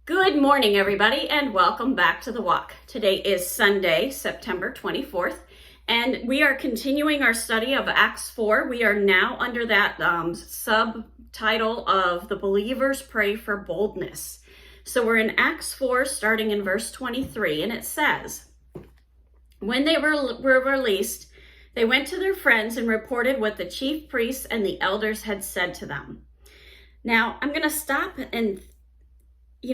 Good morning, everybody, and welcome back to The Walk. Today is Sunday, September 24th, and we are continuing our study of Acts 4. We are now under that subtitle of The Believers Pray for Boldness. So we're in Acts 4, starting in verse 23, and it says, when they were released, they went to their friends and reported what the chief priests and the elders had said to them. Now, I'm going to stop and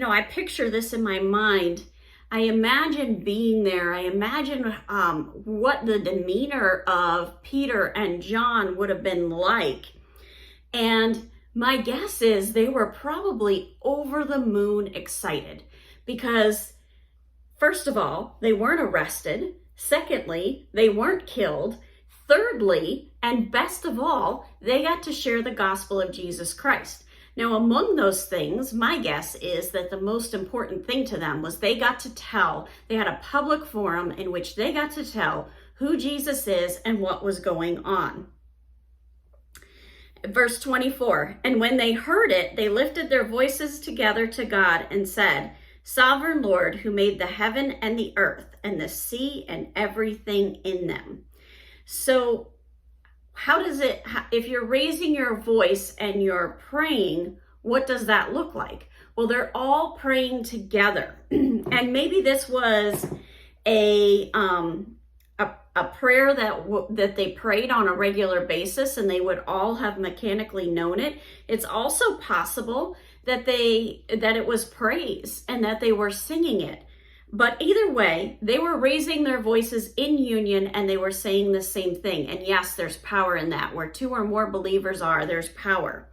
I picture this in my mind. I imagine being there. I imagine what the demeanor of Peter and John would have been like. And my guess is they were probably over the moon excited because, first of all, they weren't arrested. Secondly, they weren't killed. Thirdly, and best of all, they got to share the gospel of Jesus Christ. Now, among those things, my guess is that the most important thing to them was they got to tell, they had a public forum in which they got to tell who Jesus is and what was going on. Verse 24, and when they heard it, they lifted their voices together to God and said, Sovereign Lord, who made the heaven and the earth and the sea and everything in them. So, how does it, if you're raising your voice and you're praying, what does that look like? Well, they're all praying together. And maybe this was a prayer that they prayed on a regular basis and they would all have mechanically known it. It's also possible that it was praise and that they were singing it. But either way, they were raising their voices in union and they were saying the same thing. And yes, there's power in that. Where two or more believers are, there's power.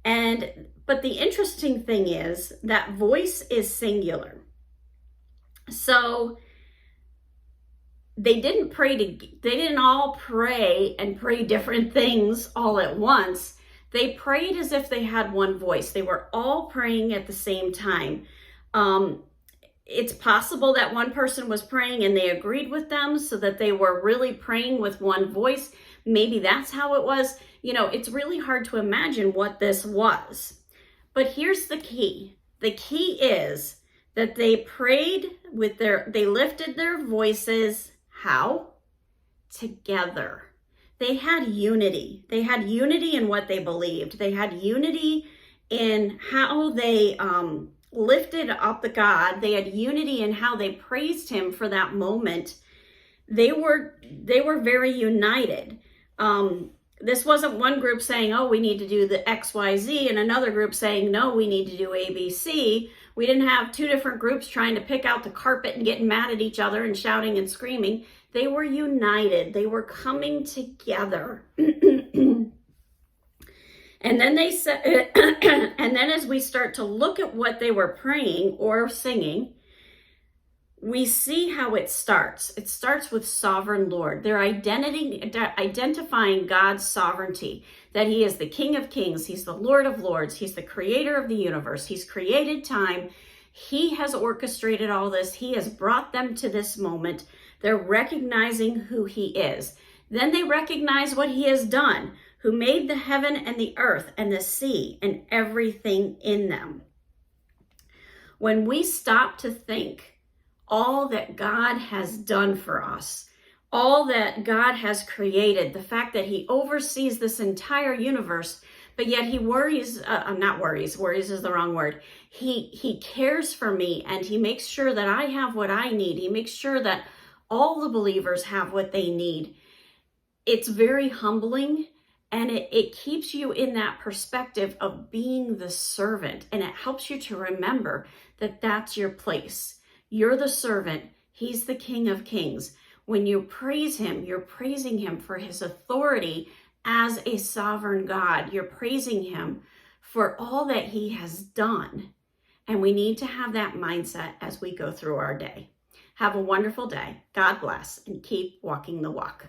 But the interesting thing is that voice is singular. So they didn't all pray and pray different things all at once. They prayed as if they had one voice. They were all praying at the same time. It's possible that one person was praying and they agreed with them so that they were really praying with one voice. Maybe that's how it was. It's really hard to imagine what this was. But here's the key. The key is that they prayed they lifted their voices. How? Together. They had unity. They had unity in what they believed. They had unity in how they, lifted up the God. They had unity in how they praised him for that moment. They were very united. This wasn't one group saying, oh, we need to do the XYZ, and another group saying, no, we need to do ABC. We didn't have two different groups trying to pick out the carpet and getting mad at each other and shouting and screaming. They were united. They were coming together. And then they said, and then as we start to look at what they were praying or singing, we see how it starts. It starts with Sovereign Lord. They're identifying God's sovereignty, that he is the King of Kings. He's the Lord of Lords. He's the creator of the universe. He's created time. He has orchestrated all this. He has brought them to this moment. They're recognizing who he is. Then they recognize what he has done, who made the heaven and the earth and the sea and everything in them. When we stop to think all that God has done for us, all that God has created, the fact that he oversees this entire universe, but yet he worries is the wrong word. He cares for me and he makes sure that I have what I need. He makes sure that all the believers have what they need. It's very humbling. And it keeps you in that perspective of being the servant. And it helps you to remember that that's your place. You're the servant. He's the King of Kings. When you praise him, you're praising him for his authority as a sovereign God. You're praising him for all that he has done. And we need to have that mindset as we go through our day. Have a wonderful day. God bless and keep walking the walk.